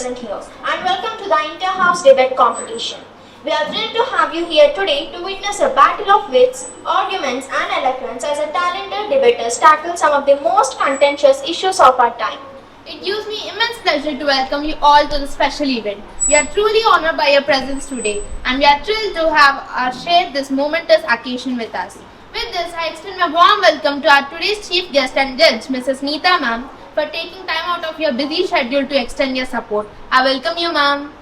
present here, and welcome to the Inter-House Debate Competition. We are thrilled to have you here today to witness a battle of wits, arguments and eloquence as a talented debaters tackle some of the most contentious issues of our time. It gives me immense pleasure to welcome you all to this special event. We are truly honored by your presence today, and we are thrilled to have shared this momentous occasion with us. With this, I extend my warm welcome to our today's chief guest and judge, Mrs. Neeta ma'am, for taking time out of your busy schedule to extend your support. I welcome you, ma'am.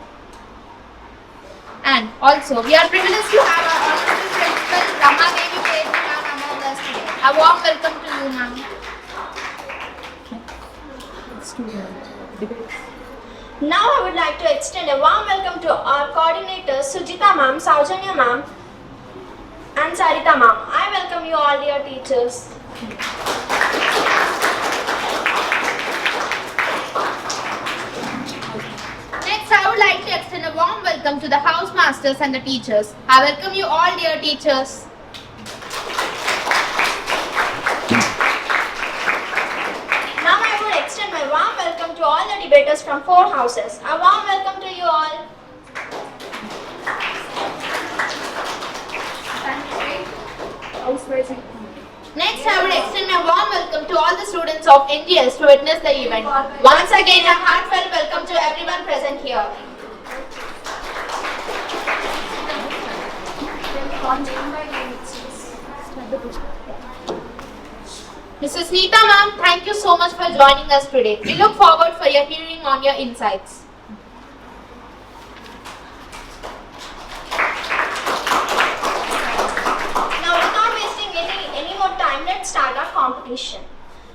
And also, we are privileged to have our honorable principal, Rama Devi Pedri ma'am, among us today. A warm welcome to you, ma'am. Now I would like to extend a warm welcome to our coordinators, Sujita ma'am, Saujanya ma'am, and Sarita ma'am. I welcome you all, dear teachers. Next, I would like to extend a warm welcome to the house masters and the teachers. I welcome you all, dear teachers. Now I would extend my warm welcome to all the debaters from 4 houses. A warm welcome to you all. Next, I would extend my warm welcome to all the students of NGS to witness the event. Once again, a heartfelt welcome to everyone present here. Mrs. Neeta ma'am, thank you so much for joining us today. We look forward for your hearing on your insights. Let's start our competition.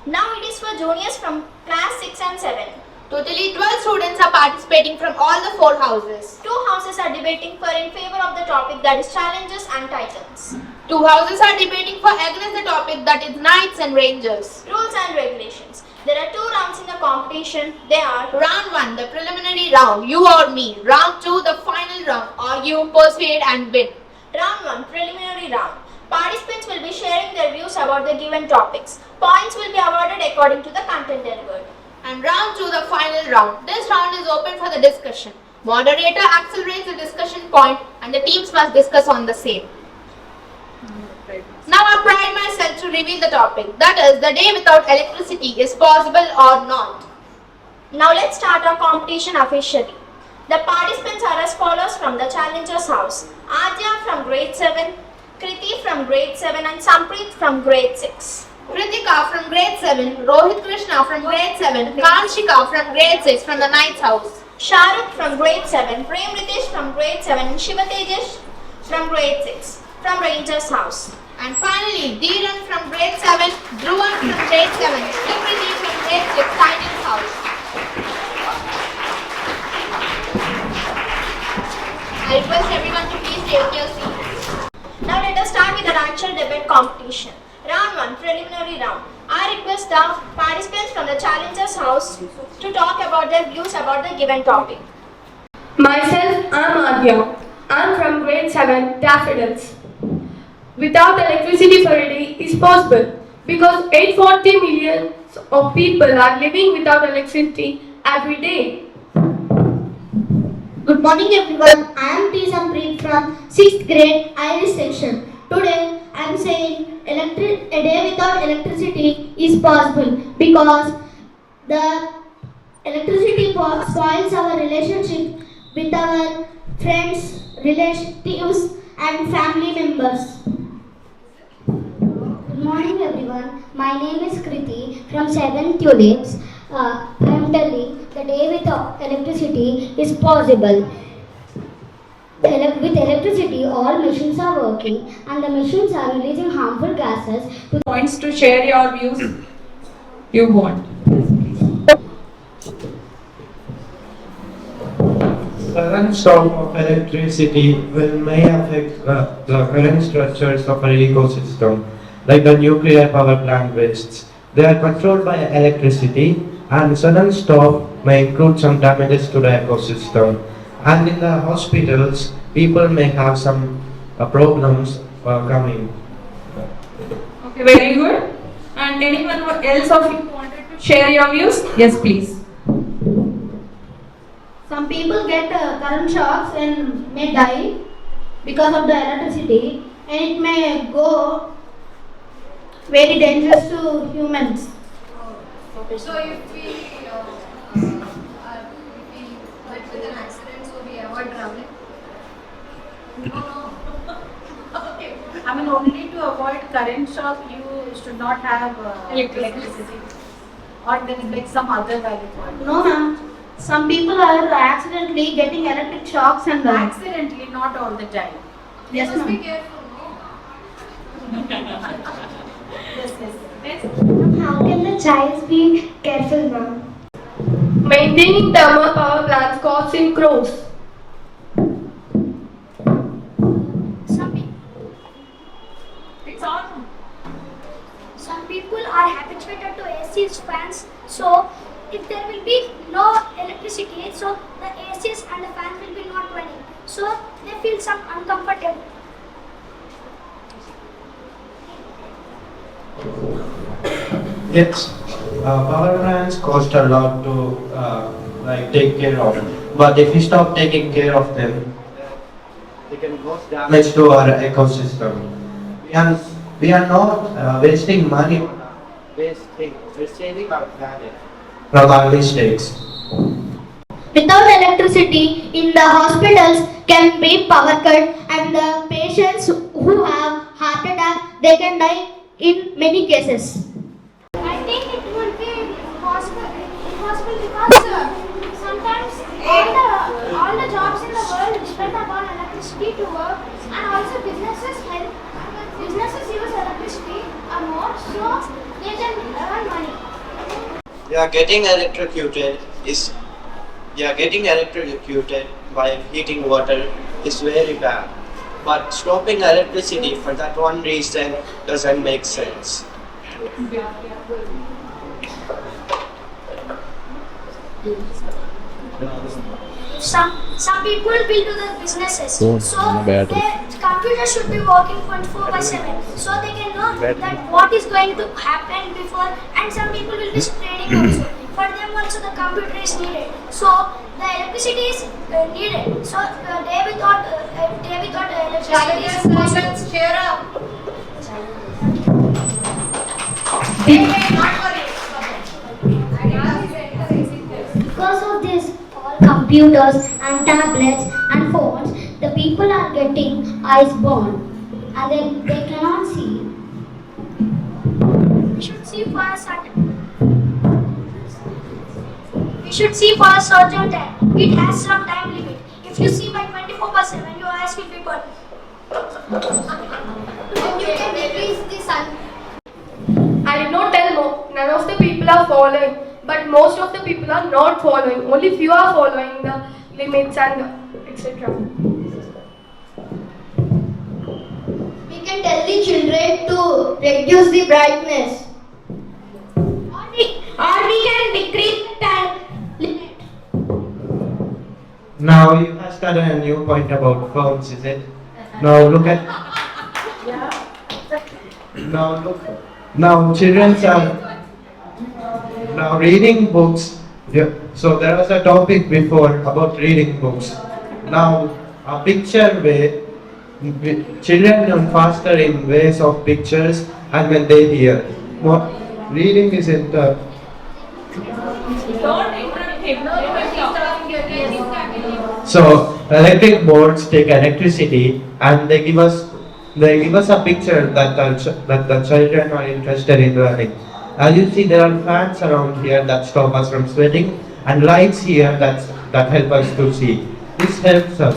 Now it is for juniors from class 6 and 7. Totally 12 students are participating from all the 4 houses. 2 houses are debating for in favor of the topic, that is challenges and titans. 2 houses are debating for against the topic, that is knights and rangers. Rules and regulations. There are 2 rounds in the competition. They are round 1, the preliminary round, you or me. Round 2, the final round, argue, persuade and win. Round 1, preliminary round. Participants will be sharing their views about the given topics. Points will be awarded according to the content delivered. And round 2, the final round. This round is open for the discussion. Moderator accelerates the discussion point and the teams must discuss on the same. Now I pride myself to reveal the topic. That is, the day without electricity is possible or not. Now let's start our competition officially. The participants are as follows from the challengers house. Adya from grade 7. Kriti from grade 7 and Sampreet from grade 6. Kritika from grade 7, Rohit Krishna from grade 7, Kanshika from grade 6 from the Knight's house. Shahrukh from grade 7, Prem Ritesh from grade 7 and Shiva Tejas from grade 6 from Ranger's house. And finally, Dhiran from grade 7, Dhruvan from grade 7, Sukriti from grade 6, Titan's house. I request everyone to please take your seats. Now let us start with the actual debate competition. Round 1, preliminary round. I request the participants from the challengers house to talk about their views about the given topic. Myself, I am Adya. I am from grade 7, Daffodils. Without electricity for a day is possible because 840 million of people are living without electricity every day. Good morning everyone, I am T. Sampreet from 6th grade Irish section. Today I am saying a day without electricity is possible because the electricity spoils our relationship with our friends, relatives and family members. Good morning everyone, my name is Kriti from 7 Tulips. I am telling the day without electricity is possible. With electricity, all machines are working and the machines are releasing harmful gases. Points to share your views you want. Sudden stop of electricity may affect the current structures of an ecosystem, like the nuclear power plant wastes. They are controlled by electricity, and sudden stop may include some damages to the ecosystem. And in the hospitals, people may have some problems coming. Okay, very good. And anyone else of you wanted to share your views? Yes, please. Some people get current shocks and may die because of the electricity, and it may go very dangerous to humans. So if we met with an accident, so we avoid traveling? No. Okay. I mean, only to avoid current shock, you should not have electricity. Or there is like some other value point. No, ma'am. Some people are accidentally getting electric shocks and Accidentally, not all the time. yes, Just be ma'am. careful. Yes. How can the child be careful, ma'am? Maintaining thermal power plants costs in crores. Some people are habituated to ACs, fans, so if there will be no electricity, so the ACs and the fans will be not running. So they feel some uncomfortable. Yes, power plants cost a lot to take care of, but if we stop taking care of them, they can cause damage to our ecosystem. We are not wasting money on we're saving our planet from our mistakes. Without electricity, in the hospitals can be power cut, and the patients who have heart attack, they can die in many cases. I think it will be impossible because sometimes all the jobs in the world depend upon electricity to work, and also businesses use electricity more, so they can earn money. Getting electrocuted by heating water is very bad. But stopping electricity for that one reason doesn't make sense. Some people will do the businesses, so the computer should be working 24/7, so they can know that what is going to happen before. And some people will be trading also. For them also the computer is needed, so the electricity is needed. So day without electricity is Silence, cheer up. Hey, not for it. Because of this, all computers and tablets and phones, the people are getting eyes burned and they cannot see. We should see for a certain time. It has some time limit. If you see by 24/7, your eyes will be burned. And you can decrease the sun. I did not tell more. None of the people are following, but most of the people are not following. Only few are following the limits and etc. We can tell the children to reduce the brightness. Or we can decrease the time limit. Now you have started a new point about phones, is it? Now look at. Now look. Now children are now reading books. Yeah. So there was a topic before about reading books. Now a picture way. Children learn faster in ways of pictures and when they hear. Reading isn't. Don't interrupt him. So electric boards take electricity and they give us a picture that the children are interested in learning. As you see, there are fans around here that stop us from sweating and lights here that help us to see. This helps us.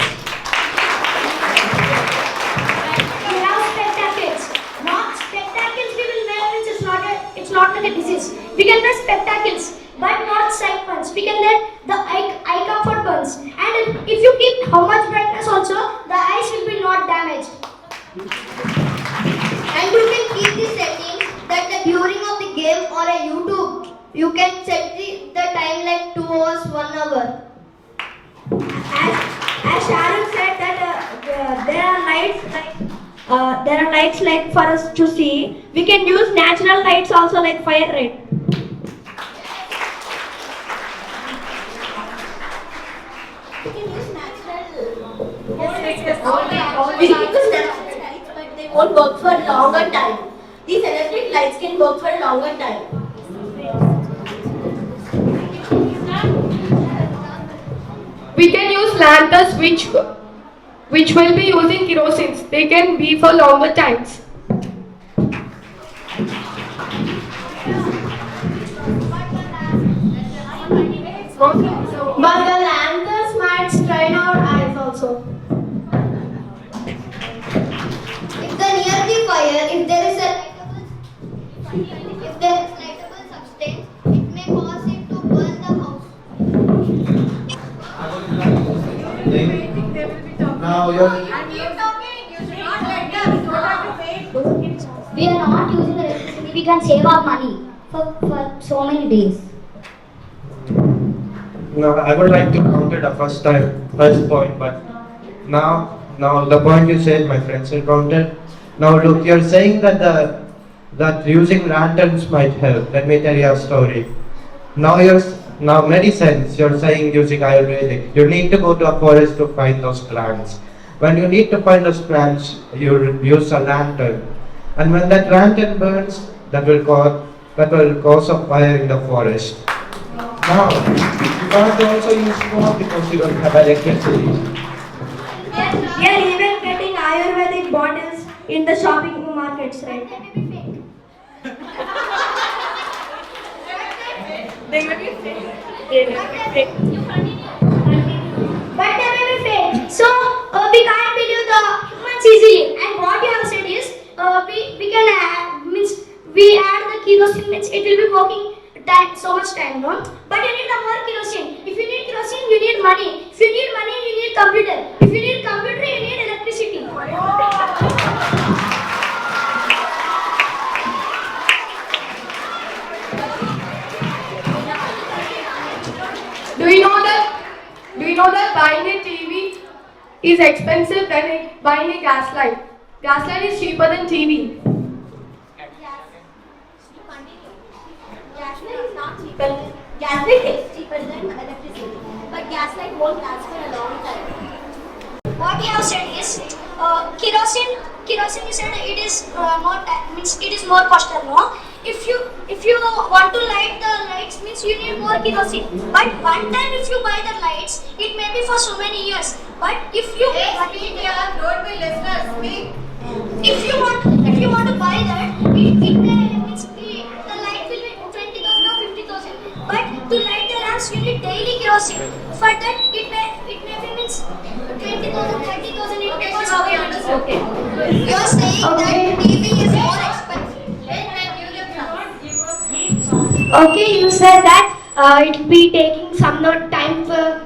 We have spectacles. Not spectacles we will wear means it's not like a disease. We can wear spectacles, but not sight ones. We can wear the eye comfort ones. And if you keep how much brightness also, the eyes will be not damaged. And you can keep the settings that during of the game or a YouTube, you can set the time like 2 hours, 1 hour. As Sharon said that there are lights like for us to see. We can use natural lights also like fire red. We can use natural lights, but they won't work for a longer time. These electric lights can work for a longer time. We can use lanterns which will be using kerosene. They can be for longer times. But the lanterns might strain our eyes also. If the near the fire, if there is lightable substance, it may cause it to burn the house. Now you're And you're talking, you should not let them. You don't have to wait. We are not using electricity, we can save our money for so many days. No, I would like to counter the first point, but now the point you said, my friends will counter. Now look, you're saying that using lanterns might help. Let me tell you a story. Now medicines, you're saying using Ayurvedic. You need to go to a forest to find those plants. When you need to find those plants, you use a lantern, and when that lantern burns, that will cause a fire in the forest. Now, you can't also use smoke because you don't have electricity. We are even getting Ayurvedic bottles in the shopping markets, right? They may be fake. But they may be fake. So we can't believe the humans easily. And what you have said is we can we add the kerosene, means it will be working so much time, no? But you need the more kerosene. If you need kerosene, you need money. If you need money, you need computer. If you need computer, you need electricity. Do you know that buying a TV is expensive than buying a gas light? Gas light is cheaper than TV. Gaslight is not cheaper. Gaslight is cheaper than electricity. But gaslight won't last for a long time. What you have said is kerosene. Kerosene, you said it is it is more costly, no? If you want to light the lights, means you need more kerosene. But one time if you buy the lights, it may be for so many years. But if you Don't be listeners. Speak. if you want to buy that, it may means the light will be 20,000 or 50,000. But to light the lamps, you need daily kerosene. For that, it may be means 20,000, 30,000. It may cost. Okay. You are saying that TV is more expensive. Okay, you said that it will be taking some time for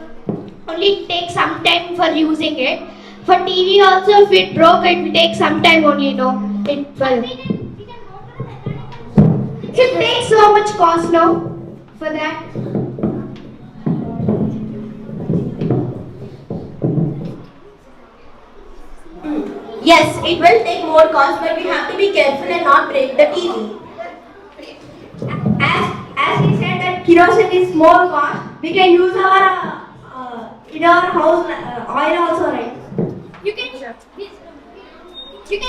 only take some time for using it. For TV also, if it broke, it will take some time only, no? It will. It takes so much cost now for that. Yes, it will take more cost, but we have to be careful and not break the TV. As he said that kerosene is more cost, we can use our in our house oil also, right? You can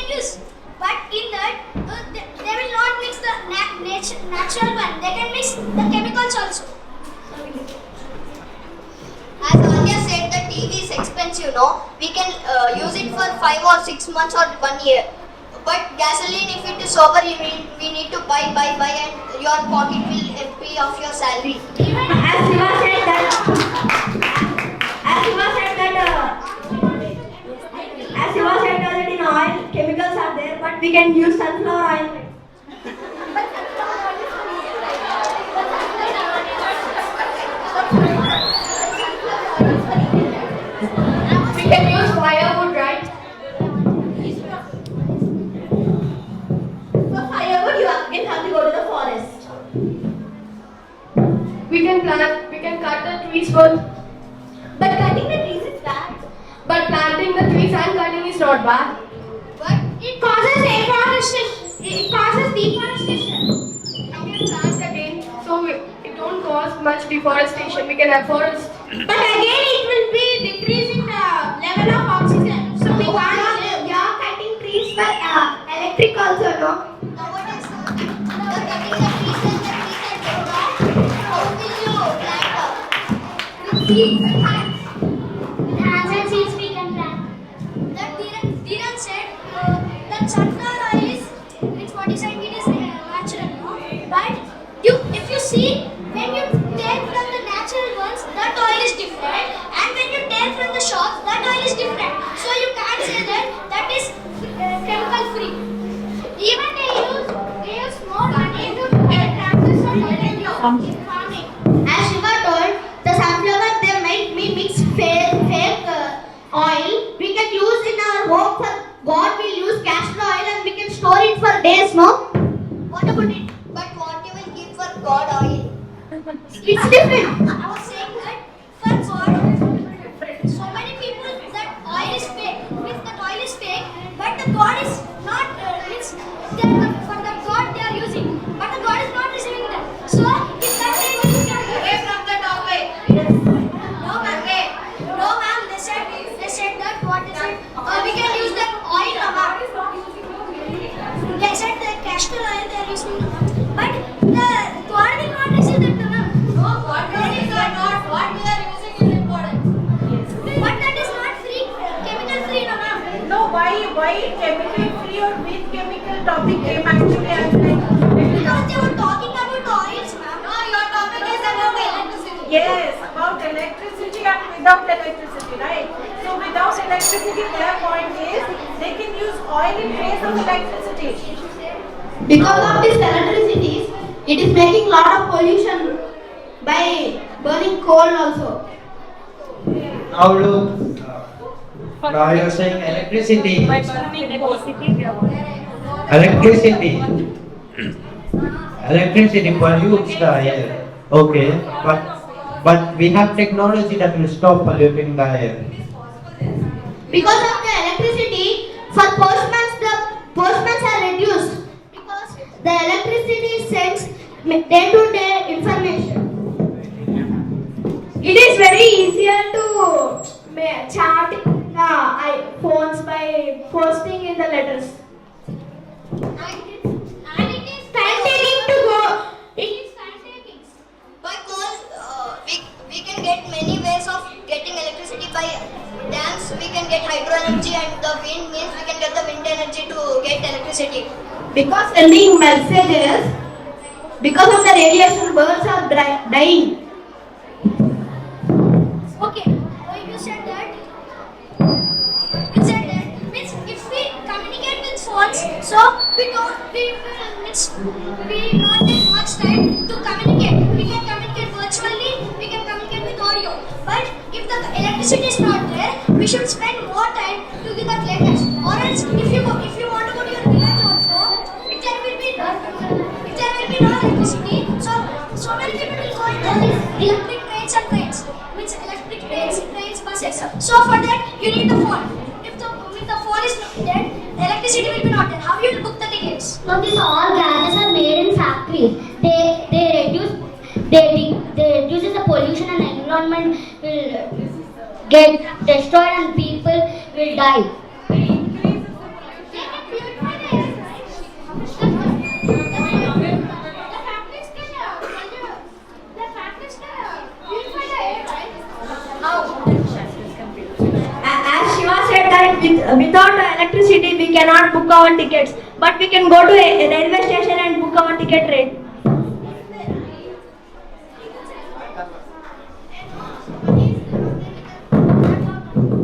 use, but in that they will not mix the natural one. They can mix the chemicals also. As Anya said, the TV is expensive, no? We can use it for 5 or 6 months or 1 year. But gasoline, if it is over, we need to buy, and your pocket will empty of your salary. As Shiva said that in oil, chemicals are there, but we can use sunflower oil. We can use firewood, right? For firewood, you again have to go to the forest. We can cut the trees first. But cutting the trees is bad. But planting the trees and cutting is not bad. But It causes deforestation. It causes deforestation. We can plant again, so it don't cause much deforestation. We can have forest. But again, it will be decreasing the level of oxygen. So we can't live. electric also, no? Now what is cutting the trees and the trees are dead, right? How will you plant With seeds, with hands. With hands and seeds we can plant. that Dhiran said that sunflower oil is, it's what he said, it is natural, no? But if you see, when you take from the natural ones, that oil is different, and when you take from the shop, that oil is different. So you can't say that that is chemical free. Even they use more money to transfer from in farming. As Shiva told, the sunflower they might be mix fake oil. We can use in our home for God. Will use castor oil and we can store it for days. No. What about it? But what you will give for God oil? It's different. I was saying that for God, so many people that oil is fake. Means that oil is fake, but the God is not. For the God they are using, but the God is not receiving them. So if that thing is away from the topic. No ma'am. No ma'am. They said that what is it? We can use that oil, ma'am. They said the castor oil they are using, but the God will not receive that, ma'am. No, what is not what we are using is important. But that is not free, chemical free, no ma'am. No, why chemical free or with chemical topic came actually as like Because they were talking about the oils, ma'am. No, your topic is about electricity. yes, about electricity and without electricity, right? So without electricity, their point is they can use oil in place of electricity. Because of this electricity, it is making lot of pollution by burning coal also. Now look, now you're saying electricity. Electricity pollutes the air. Okay, but we have technology that will stop polluting the air. Because of the electricity, for the postmans are reduced. Because the electricity sends day-to-day information. It is very easier to chat phones by posting in the letters. And it is Time taking to go. It is time taking. Because we can get many ways of getting electricity by dams. We can get hydro energy, and the wind means we can get the wind energy to get electricity. Because sending messages, because of the radiation, birds are dying. Okay, you said that. You said that means if we communicate with phones, so we don't take much time to communicate. We can communicate virtually. We can communicate with audio. But if the electricity is not there, we should spend more time to give the latest. Or else, if you want to go to your village also, if there will be no electricity, so many people will go in the electric trains and trains. Means electric trains, buses. So for that, you need the phone. If the phone is dead, electricity will be not there. How you will book the tickets? So these all gases are made in factories. They reduces the pollution and environment will get destroyed and people will die. As Shiva said that without electricity we cannot book our tickets, but we can go to a railway station and book our ticket rate.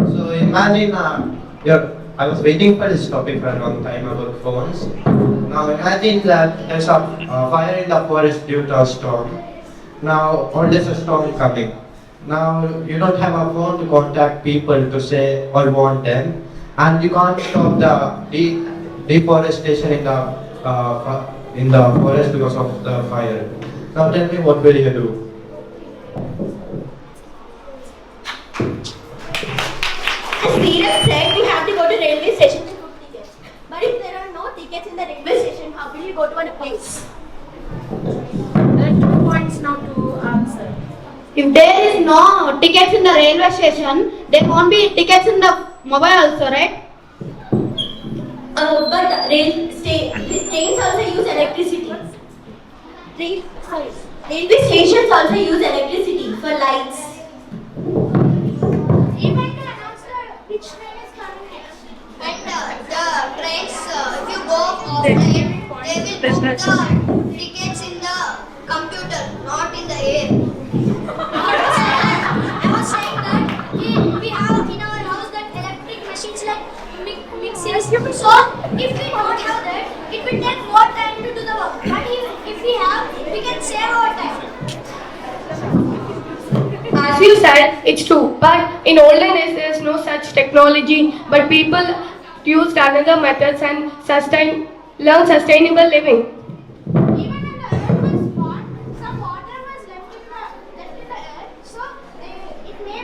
So imagine, I was waiting for this topic for a long time about phones. Now imagine that there's a fire in the forest due to a storm. Now, or there's a storm coming. Now you don't have a phone to contact people to say or want them, and you can't stop the deforestation in the forest because of the fire. Now tell me, what will you do? As Neeraj said, we have to go to railway station to book tickets. But if there are no tickets in the railway station, how will you go to a place? There are 2 points now to answer. If there is no tickets in the railway station, there won't be tickets in the mobile also, right? But trains also use electricity. Railway stations also use electricity for lights. Even to announce which train is coming next. And the trains, if you go offline, they will book the tickets in the computer, not in the air. I was saying that we have in our house that electric machines like mixers. So if we don't have that, it will take more time to do the work. But if we have, we can save our time. As you said, it's true. But in olden days, there is no such technology. But people used another methods and learn sustainable living. Even when the earth was born, some water was left in the earth. So it may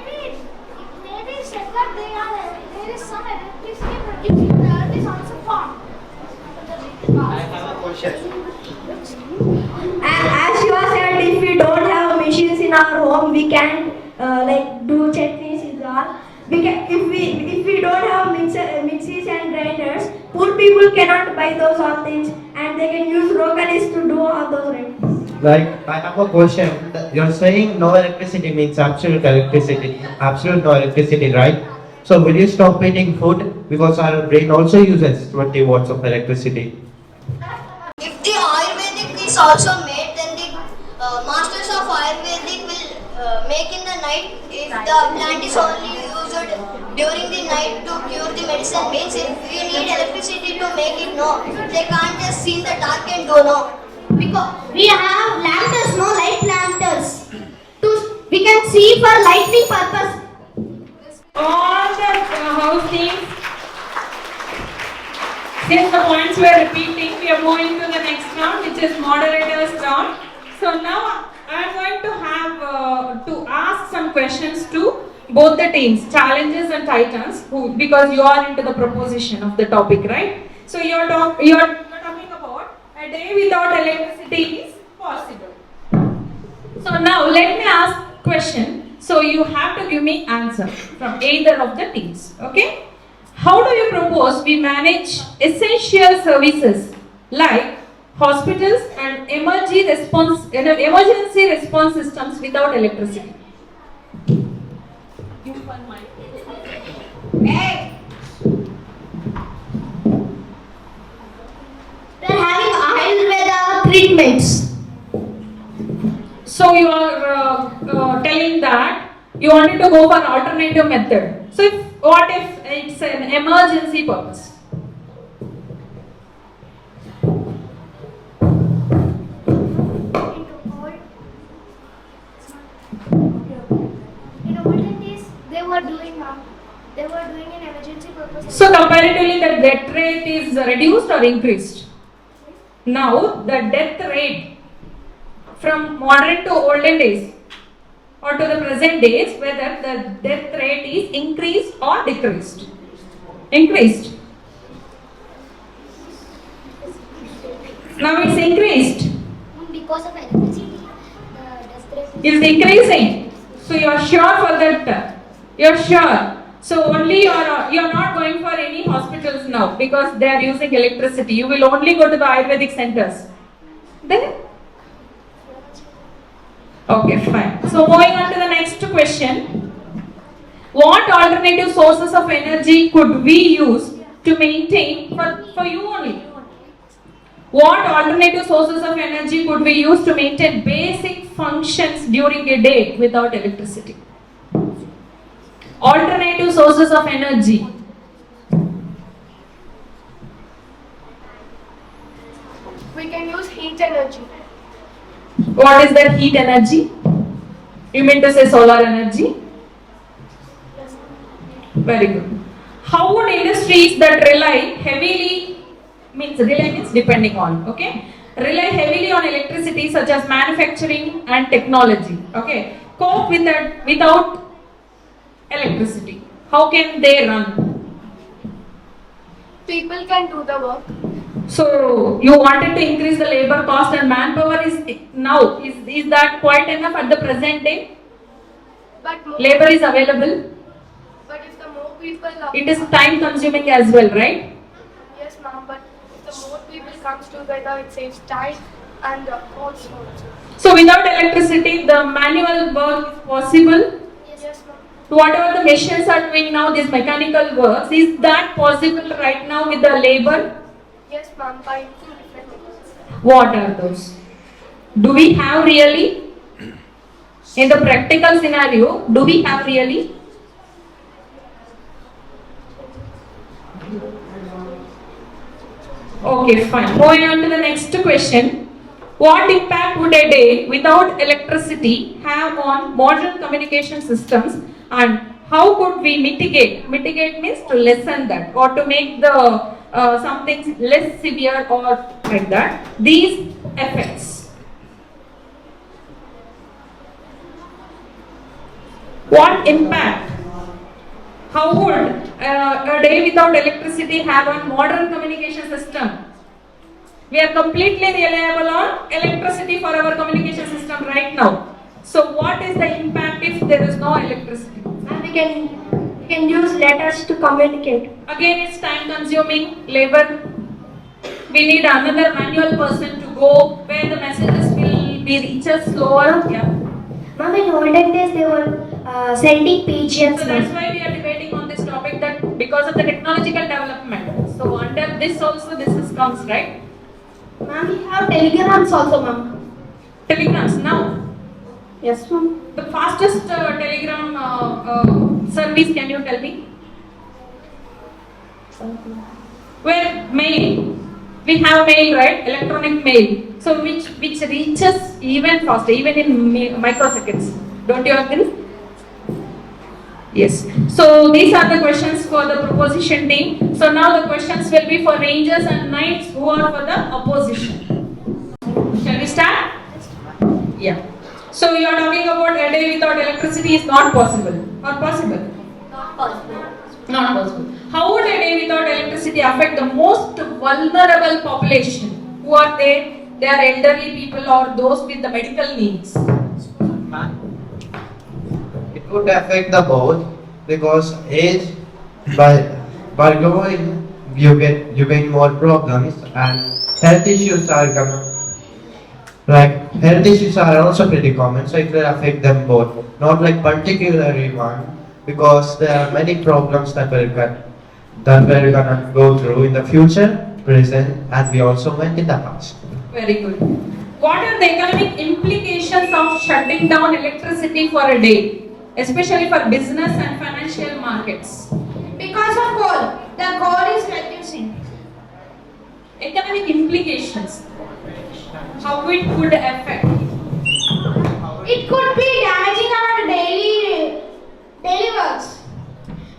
be said that there is some electricity produced in the earth is also formed. I have a question. As you have said, if we don't have machines in our home, we can do chutneys in that. If we don't have mixies and grinders, poor people cannot buy those all things, and they can use localists to do all those things. Like, I have a question. You're saying no electricity means absolute no electricity, right? So will you stop eating food? Because our brain also uses 20 watts of electricity. If the Ayurvedic is also made, then the masters of Ayurvedic will make in the night. If the plant is only used during the night to cure the medicine, means if we need electricity to make it, no. They can't just see in the dark and do no. Because we have lanterns, no light lanterns. We can see for lighting purpose. All the house teams. Since the points we are repeating, we are moving to the next round, which is moderator's round. So now I am going to have to ask some questions to both the teams, challenges and titans, because you are into the proposition of the topic, right? So you are talking about a day without electricity is possible. So now let me ask question. So you have to give me answer from either of the teams. Okay? How do you propose we manage essential services like hospitals and emergency response systems without electricity? Hey. We are having Ayurveda treatments. So you are telling that you wanted to go for alternative method. So what if it's an emergency purpose? In olden days, they were doing an emergency purpose. So comparatively the death rate is reduced or increased? Now the death rate from modern to olden days or to the present days, whether the death rate is increased or decreased? Increased. Now it's increased. Because of electricity, the death rate It's increasing. So you are sure for that? You are sure. So only you are not going for any hospitals now because they are using electricity. You will only go to the Ayurvedic centers. Then? Okay, fine. So moving on to the next question. What alternative sources of energy could we use to maintain for you only? What alternative sources of energy could we use to maintain basic functions during a day without electricity? Alternative sources of energy. We can use heat energy. What is that heat energy? You mean to say solar energy? Very good. How would industries that rely means depending on, okay? Rely heavily on electricity such as manufacturing and technology, okay? Cope with that without electricity. How can they run? People can do the work. So you wanted to increase the labor cost and manpower is that quite enough at the present day? But Labor is available. if the more people It is time consuming as well, right? yes, Yes, ma'am, but if the more people comes together, it saves time and also. So without electricity, the manual work is possible. Yes, ma'am. Whatever the machines are doing now, these mechanical works, is that possible right now with the labor? Yes, ma'am, by using different methods. What are those? Do we have really? In the practical scenario, do we have really? Okay, fine. Moving on to the next question. What impact would a day without electricity have on modern communication systems, and how could we mitigate? Mitigate means to lessen that or to make the something less severe or like that. These effects. What impact? How would a day without electricity have on modern communication system? We are completely reliable on electricity for our communication system right now. So what is the impact if there is no electricity? And we can use letters to communicate. Again, it's time consuming labor. We need another manual person to go where the messages will be reached slower. Yeah. Ma'am, in olden days they were sending pigeons. So that's why we are debating on this topic, that because of the technological development. So under this also this is comes, right? Ma'am, we have telegrams also, ma'am. Telegrams now. Yes, ma'am. The fastest telegram service, can you tell me? Where mail. We have mail, right? Electronic mail. So which reaches even faster, even in microseconds. Don't you agree? Yes. So these are the questions for the proposition team. So now the questions will be for rangers and knights who are for the opposition. Shall we start? Yeah. So you are talking about a day without electricity is not possible or possible? Not possible. Not possible. How would a day without electricity affect the most vulnerable population? Who are they? They are elderly people or those with the medical needs. It would affect the both because age by growing you get more problems and health issues are common. Like health issues are also pretty common, so it will affect them both. Not like particularly one, because there are many problems that we're gonna go through in the future, present, and we also went in the past. Very good. What are the economic implications of shutting down electricity for a day, especially for business and financial markets? Because of coal, the coal is reducing. Economic implications. How it could affect? It could be damaging our daily works.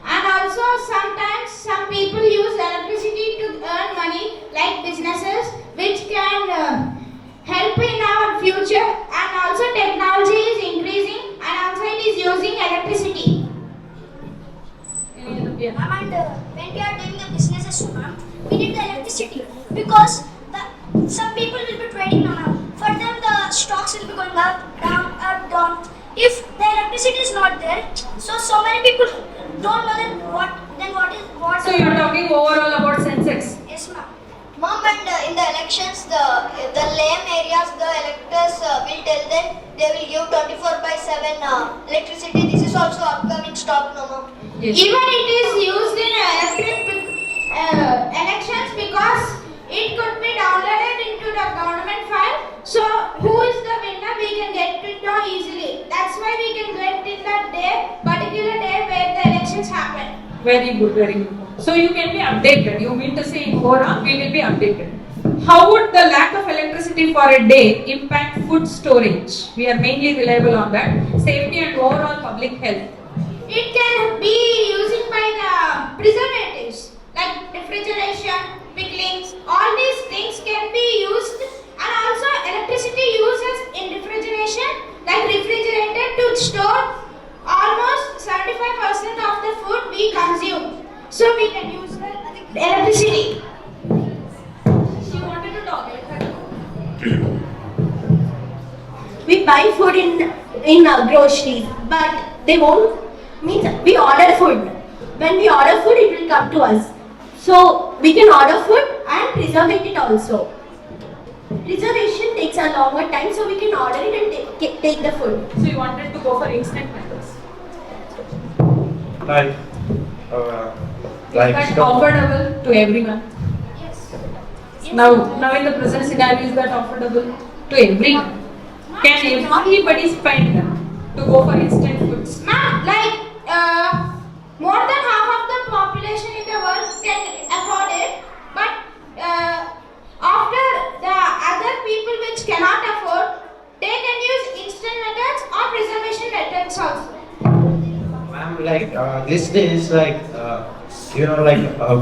And also sometimes some people use electricity to earn money, like businesses, which can help in our future. And also technology is increasing and also it is using electricity. Ma'am, and when we are doing the businesses, ma'am, we need the electricity because some people will be trading now. For them, the stocks will be going up, down. If the electricity is not there, so many people don't know what. So you are talking overall about Sensex. Yes, ma'am. Mom, and in the elections, the lame areas, the electors will tell them they will give 24/7 electricity. This is also upcoming stock, no, ma'am. Yes. Even it is used in elections because it could be downloaded into the government file. So who is the winner, we can get it know easily. That's why we can get in that particular day where the elections happen. Very good, very good. So you can be updated. You mean to say in Quora, we will be updated. How would the lack of electricity for a day impact food storage? We are mainly reliable on that. Safety and overall public health. It can be using by the preservatives like refrigeration, picklings. All these things can be used, and also electricity uses in refrigeration, like refrigerator to store almost 75% of the food we consume. So we can use the electricity. She wanted to talk. We buy food in groceries, but they won't. Means we order food. When we order food, it will come to us. So we can order food and preserve it also. Preservation takes a longer time, so we can order it and take the food. So you wanted to go for instant methods. Like, Is that affordable to everyone? Yes. Now in the present scenario, is that affordable to everyone? Can everybody spend to go for instant foods? Ma'am, like more than half of the population in the world can afford it, but after the other people which cannot afford, they can use instant methods or preservation methods also. Ma'am, like these days, like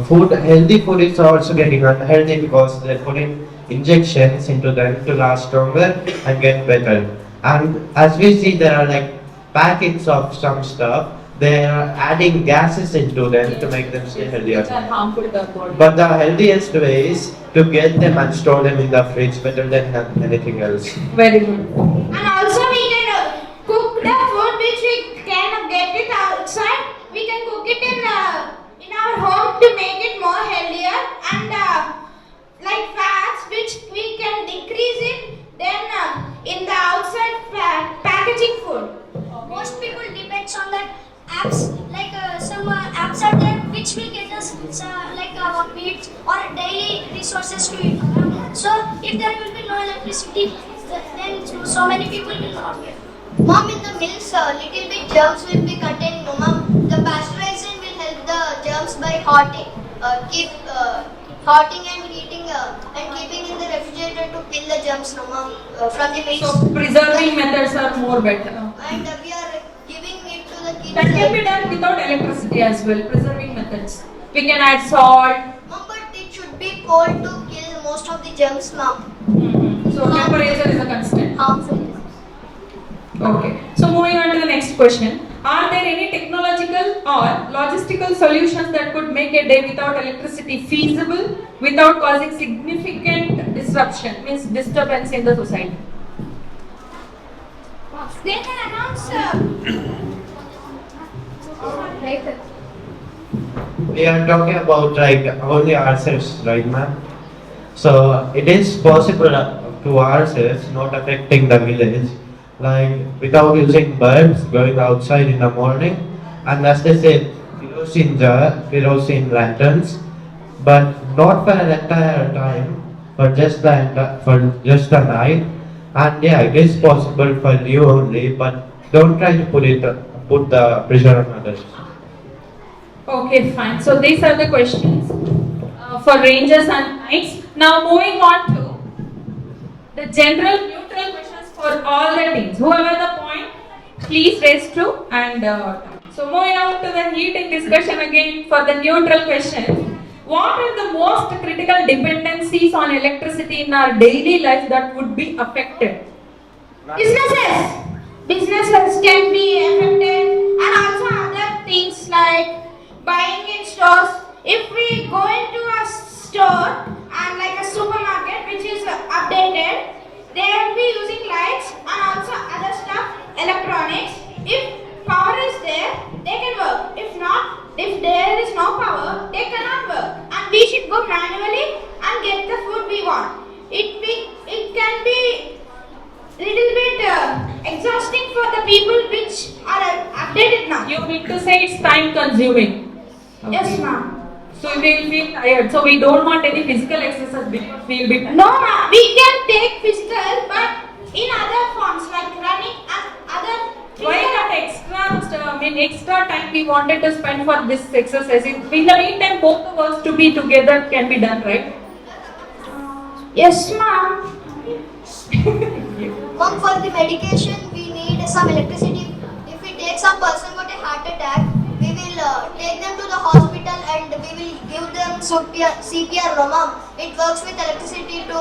food, healthy food is also getting unhealthy because they're putting injections into them to last longer and get better. And as we see, there are like packets of some stuff. They are adding gases into them to make them stay healthier. Which are harmful to the body. But the healthiest way is to get them and store them in the fridge better than anything else. Very good. And also we can cook the food which we can get it outside. We can cook it in our home to make it more healthier, and like fats which we can decrease it. Then in the outside packaging food. Most people depends on that apps, like some apps are there which will get us like our needs or daily resources to it. So if there will be no electricity, then so many people will not get. Mom, in the milks, little bit germs will be contained. No, mom, the pasteurization will help the germs by hotting, keep hotting and heating and keeping in the refrigerator to kill the germs. No, mom, from the milk. So preserving methods are more better. And we are giving it to the kids. That can be done without electricity as well. Preserving methods. We can add salt. Mom, but it should be cold to kill most of the germs, mom. So temperature is a constant. Harmful. Okay. So moving on to the next question. Are there any technological or logistical solutions that could make a day without electricity feasible without causing significant disruption, means disturbance in the society? They can announce. We are talking about like only ourselves, right, ma'am? So it is possible to ourselves, not affecting the village, like without using bulbs, going outside in the morning, and as they say, kerosene lanterns, but not for an entire time, for just the night. And yeah, it is possible for you only, but don't try to put the pressure on others. Okay, fine. So these are the questions for rangers and knights. Now moving on to the general neutral questions for all the teams. Whoever the point, please raise to and so moving on to the heating discussion again for the neutral questions. What are the most critical dependencies on electricity in our daily life that would be affected? Businesses can be affected, and also other things like buying in stores. If we go into a store and like a supermarket which is updated, they will be using lights and also other stuff, electronics. If power is there, they can work. If not, if there is no power, they cannot work. And we should go manually and get the food we want. It can be little bit exhausting for the people which are updated now. You mean to say it's time consuming? Okay. Yes, ma'am. So we will be tired. So we don't want any physical exercise because we will be tired. No, ma'am. We can take physical, but in other forms like running and other. Why that extra time we wanted to spend for this exercise? In the meantime, both of us to be together can be done, right? Yes, ma'am. Mom, for the medication, we need some electricity. If we take some person got a heart attack, we will take them to the hospital and we will give them CPR. No, mom. It works with electricity to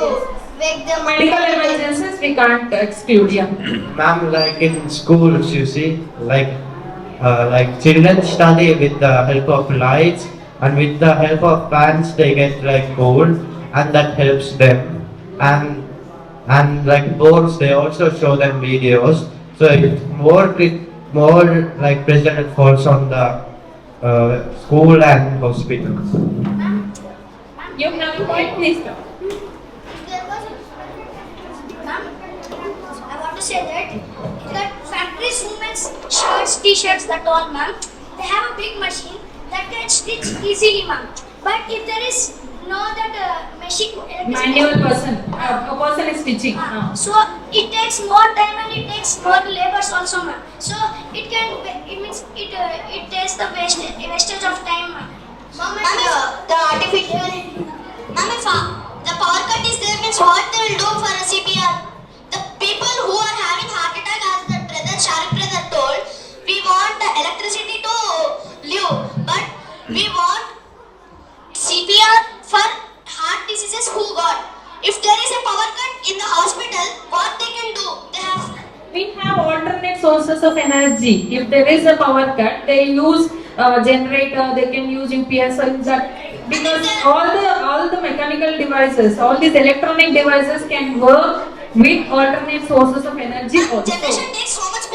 wake them up. Medical emergencies we can't exclude, yeah. Ma'am, like in schools, you see, like children study with the help of lights, and with the help of fans they get like cold, and that helps them. And like boards, they also show them videos. So it's more like pressure falls on the school and hospitals. You have a point, please talk. Ma'am, I want to say that factories who makes shirts, t-shirts, that all, ma'am, they have a big machine that can stitch easily, ma'am. But if there is no that machine, Manual person, a person is stitching. so it takes more time and it takes more labors also, ma'am. So it can, it means it takes the wastage of time, ma'am. Ma'am, the artificial. Ma'am, if the power cut is there, means what they will do for a CPR? The people who are having heart attack, as the brother Sharik brother told, we want the electricity to live, but we want CPR for heart diseases who got. If there is a power cut in the hospital, what they can do? They have. We have alternate sources of energy. If there is a power cut, they use generator. They can use UPS or that, because all the mechanical devices, all these electronic devices can work with alternate sources of energy also. Generation takes so much.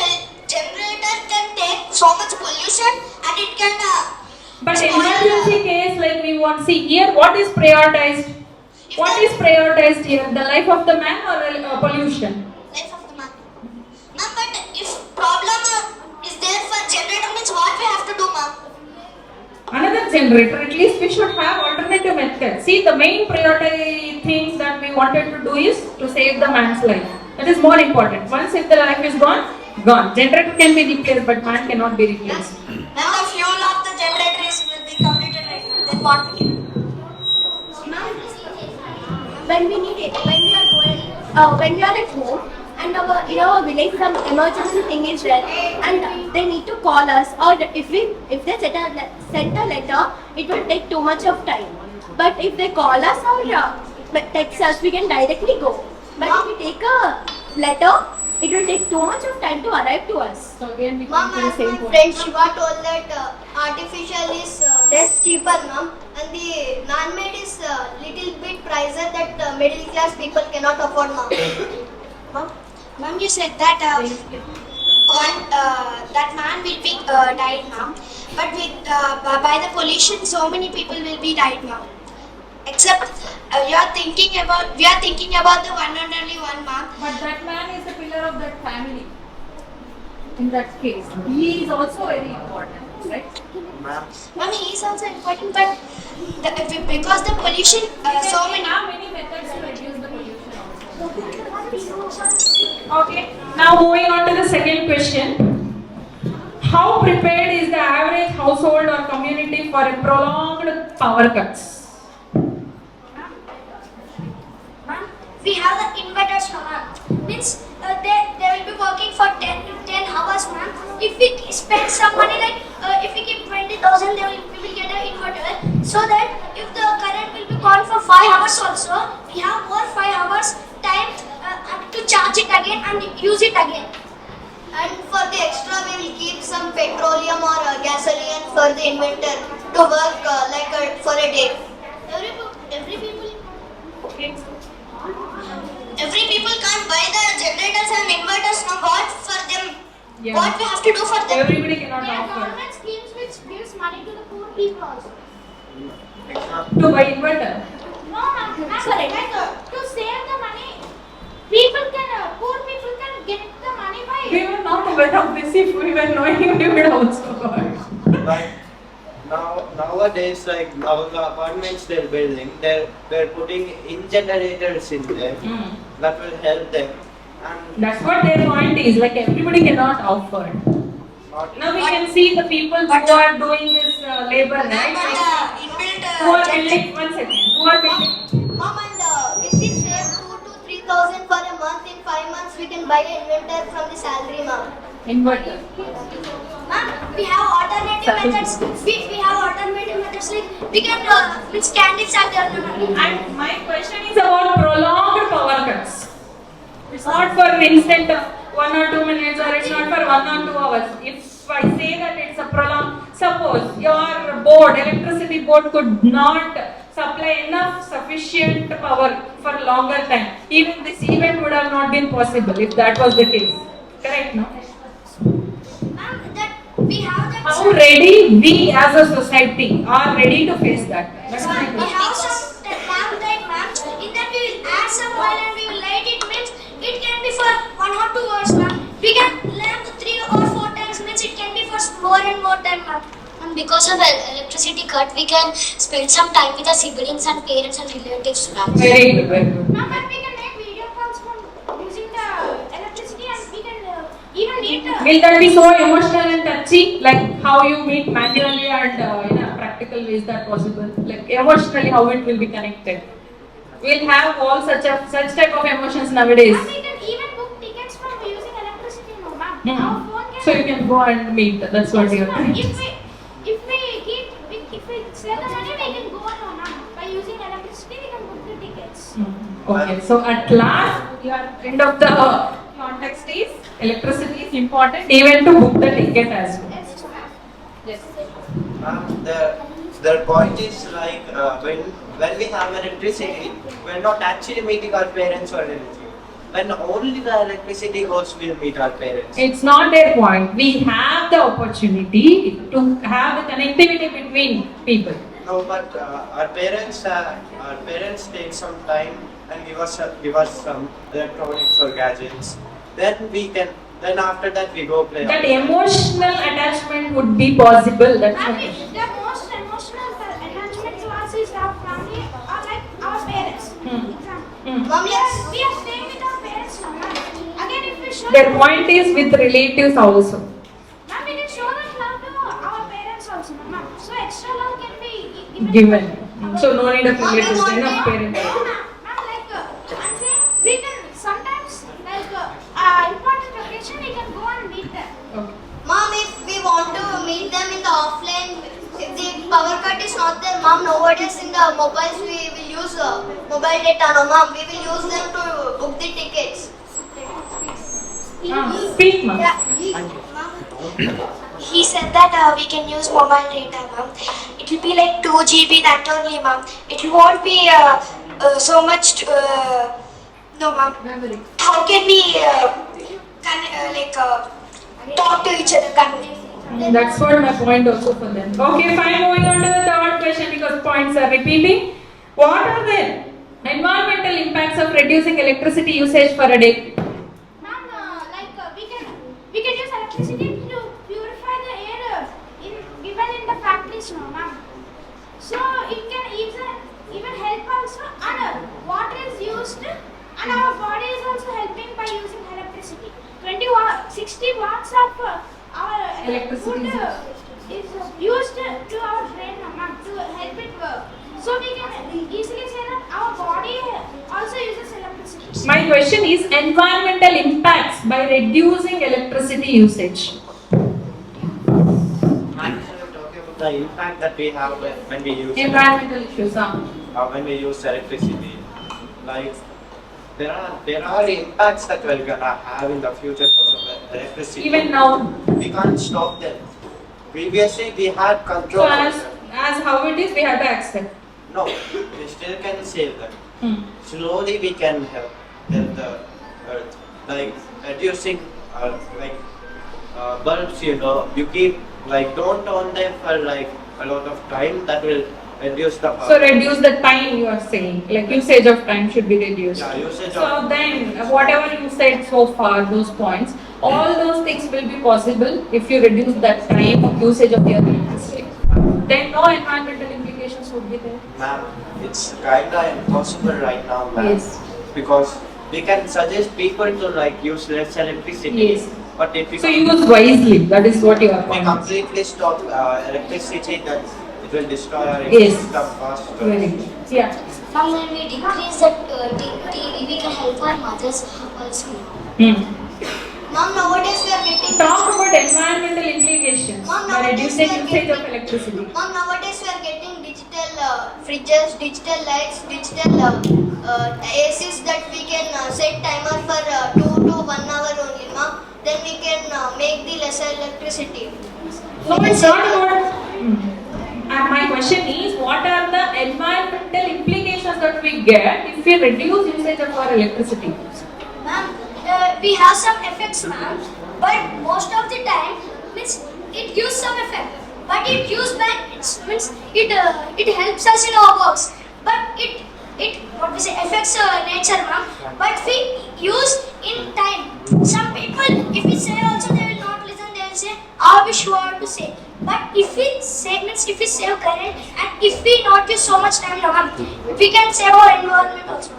Generator can take so much pollution, and it can. But emergency case, like we want, see here, what is prioritized? What is prioritized here? The life of the man or pollution? Life of the man. Ma'am, but if problem is there for generator, means what we have to do, ma'am? Another generator, at least we should have alternative methods. See, the main priority things that we wanted to do is to save the man's life. That is more important. Once if the life is gone, gone. Generator can be replaced, but man cannot be replaced. Now the fuel of the generator will be completed right now. Then what we can do? When we need it, when we are going, when we are at home and in our village some emergency thing is there and they need to call us, or if they send a letter, it will take too much of time. But if they call us or text us, we can directly go. But if we take a letter, it will take too much of time to arrive to us. So again we come to the same point. Friend Shiva told that artificial is less cheaper, ma'am, and the man-made is little bit pricier that middle class people cannot afford, ma'am. Ma'am, you said that that man will be died, ma'am. But with by the pollution, so many people will be died, ma'am. Except we are thinking about the one and only one, ma'am. But that man is a pillar of that family. In that case, he is also very important, right? Ma'am, he is also important, but because the pollution, so many. Have many methods to reduce the pollution also. Okay. Now moving on to the second question. How prepared is the average household or community for a prolonged power cuts? We have the inverters, ma'am. Means they will be working for 10 hours, ma'am. If we spend some money, like if we give 20,000, we will get an inverter. So that if the current will be gone for 5 hours also, we have more 5 hours time to charge it again and use it again. And for the extra, we will keep some petroleum or gasoline for the inventor to work for a day. Every people can't buy the generators and inverters. Now what for them? Yeah. What we have to do for them? Everybody cannot There are offer government schemes which gives money to the poor people also. to buy inverter. No, ma'am. To save the money, poor people can get the money by. We were not aware of this. If we were knowing, we would also got. But nowadays, like now the apartments they're building, they're putting in generators in there that will help them. And That's what their point is. Like everybody cannot offer. Now we can see the people who are doing this labor, right? Who are building, one second, who are building. Mom, and if we save 2,000 to 3,000 for a month, in 5 months we can buy an inventor from the salary, ma'am. Inverter. Ma'am, we have alternative methods. We have alternative methods like we can which candidates are there, ma'am. And my question is about prolonged power cuts. It's not for instant 1 or 2 minutes, or it's not for 1 or 2 hours. If I say that it's a prolonged, suppose your board, electricity board could not supply enough sufficient power for longer time. Even this event would have not been possible if that was the case. Correct, no? Ma'am, that we have that. How ready we as a society are ready to face that? That's my We question. have some some while and we will light it means it can be for 1 or 2 hours, ma'am. We can lamp 3 or 4 times means it can be for more and more time, ma'am. And because of electricity cut, we can spend some time with our siblings and parents and relatives. Very good, very good. Ma'am, and we can make video calls from using the electricity and we can even meet Will that be so emotional and touchy? Like how you meet manually and in a practical way, is that possible? Like emotionally, how it will be connected? We'll have all such type of emotions nowadays. Ma'am, we can even book tickets from using electricity, no, ma'am. Our phone can. So you can go and meet. That's what you're Ma'am, saying. if we save the money, we can go on, ma'am. By using electricity, we can book the tickets. Okay, so at last, your end of the context is electricity is important even to book the ticket as well. Yes, ma'am. Yes. The point is like when we have electricity, we're not actually meeting our parents or anything. When only the electricity goes, we'll meet our parents. It's not their point. We have the opportunity to have the connectivity between people. No, but our parents take some time and give us some electronics or gadgets. Then after that we go play. That emotional attachment would be possible. That's Ma'am, what. the most emotional attachment to us is our family or like our parents. Ma'am, we are staying with our parents now, ma'am. Again, if we show Their point is with relatives also. ma'am, we can show that love to our parents also, ma'am. So extra love can be Given. So no need of relatives, enough parents. Ma'am, like I'm saying, we can sometimes like important occasion we can go and meet them. Okay. Mom, if we want to meet them in the offline, if the power cut is not there, mom, nowadays in the mobiles we will use mobile data, no mom, we will use them to book the tickets. Speak, ma'am. He said that we can use mobile data, ma'am. It will be like 2 GB that only, ma'am. It won't be so much. No, ma'am. How can we talk to each other? That's what my point also for them. Okay, fine. Moving on to the third question because points are repeating. What are the environmental impacts of reducing electricity usage for a day? Ma'am, we can use electricity to purify the air given in the factories, no, ma'am. So it can even help also, and water is used, and our body is also helping by using electricity. 60 watts of our Electricity food is used to our brain, no, ma'am, to help it work. So we can easily say that our body also uses electricity. My question is environmental impacts by reducing electricity usage. I'm talking about the impact that we have when we use Environmental issues. when we use electricity. Like there are impacts that we're gonna have in the future because of electricity. Even now. We can't stop them. Previously we had So control. as how it is, we have to accept. No, we still can save them. Slowly we can help the earth. Like reducing bulbs, you keep don't on them for a lot of time, that will reduce the power. So reduce the time you are saying, like usage of time should be reduced. Yeah, usage So of then, whatever you said so far, those points, all those things will be possible if you reduce that time of usage of your electricity. Then no environmental implications would be there. Ma'am, it's kinda impossible right now, ma'am. Yes. Because we can suggest people to use less electricity. Yes. But if we So use wisely, that is what you are if we pointing. completely stop electricity, then it will destroy our Yes. ecosystem faster. Very good. Yeah. Mom, when we decrease the TV, we can help our mothers also. Mom, nowadays we are getting. Talk about environmental implications Mom, by nowadays reducing we are usage of getting- electricity. Mom, nowadays we are getting digital fridges, digital lights, digital ACs that we can set timer for 2 to 1 hour only, mom. Then we can make the lesser electricity. No, it's not about. My question is, what are the environmental implications that we get if we reduce usage of our electricity? Ma'am, we have some effects, ma'am, but most of the time means it gives some effect. But it used by means it helps us in our works. But it what we say affects nature, ma'am. But we use in time. Some people, if we say also, they will not listen. They will say, "Are we sure to say?" But if we say means if we save current and if we not use so much time, no, ma'am, we can save our environment also.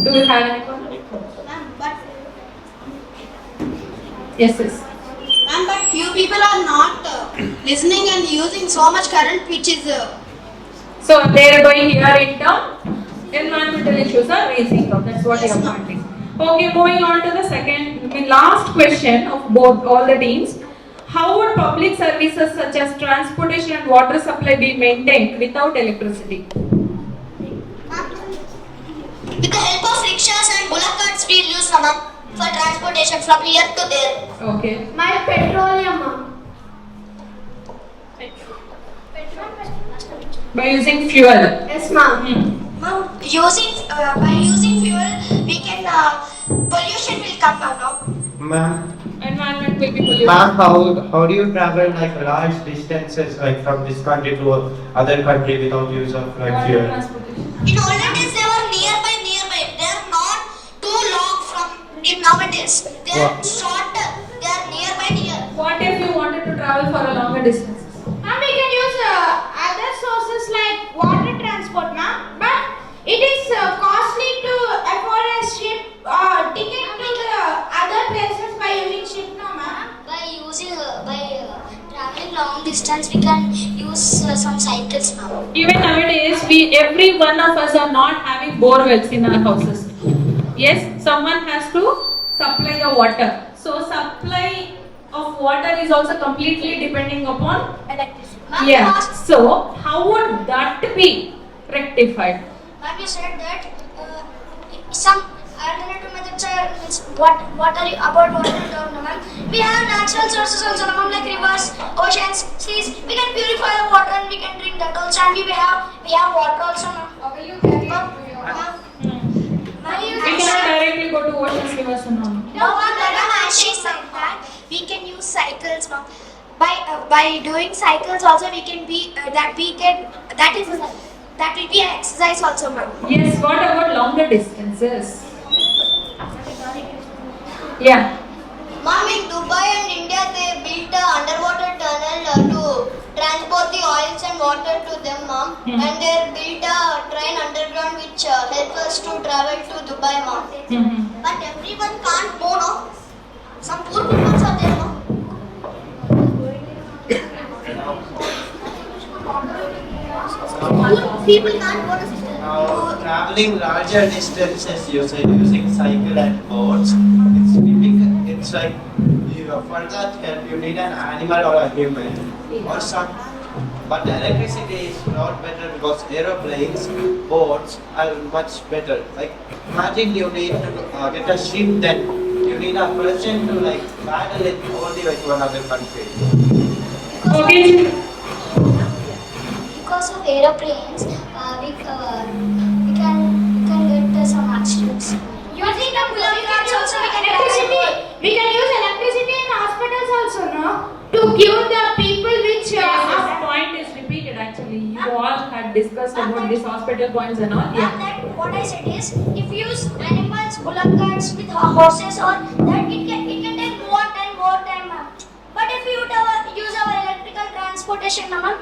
Do you have any comment? Ma'am, but Yes, yes. ma'am, but few people are not listening and using so much current, which is So they are going here in term, environmental issues are raising up. That's what Yes, your ma'am. point is. Okay, moving on to the second, last question of both all the teams. How would public services such as transportation and water supply be maintained without electricity? With the help of rickshaws and bullock carts, we use ma'am for transportation from here to there. Okay. My petroleum, ma'am. By using fuel. Yes, ma'am. Ma'am, by using fuel, we can pollution will come down. No? Ma'am, Environment will be polluted. ma'am, how do you travel like large distances like from this country to other country without use of like Water fuel? transportation. In olden days, they were nearby. They are not too long from in nowadays. They are What? shorter. They are near. What if you wanted to travel for a longer distance? ma'am, we can use other sources like water transport, ma'am. But it is costly to afford a ship ticket to the other places by using ship, no, ma'am. By traveling long distance, we can use some cycles now. Even nowadays, every one of us are not having bore wells in our houses. Yes, someone has to supply the water. So supply of water is also completely depending upon Electricity. yeah. So how would that be rectified? Ma'am, you said that some alternative methods are means what are you about water and all, no, ma'am? We have natural sources also, no, ma'am, like rivers, oceans, seas. We can purify the water and we can drink that also. And we have water also, ma'am. Ma'am, We cannot directly go to oceans, rivers and all. no, ma'am, as she said that we can use cycles, ma'am. By doing cycles also we can be that will be an exercise also, ma'am. Yes, what about longer distances? Yeah. Ma'am, in Dubai and India, they built an underwater tunnel to transport the oils and water to them, ma'am. And they built a train underground which helps us to travel to Dubai, ma'am. But everyone can't go, no? Some poor people are there, no? Poor people can't go to sister. Now, traveling larger distances using cycle and boats, it's difficult. It's like for that help you need an animal or a human or some. But electricity is not better because aeroplanes, boats are much better. Like imagine you need to get a ship, then you need a person to like paddle it all the way to another country. Okay. Because of aeroplanes, we can get some accidents. Using the bullock carts also we can electricity. We can use electricity in hospitals also, no? To give the people which This point is repeated actually. You all had discussed about these hospital points and all. Yeah. That what I said is, if you use animals, bullock carts with horses or that, it can take more time, ma'am. But if you use our electrical transportation, ma'am,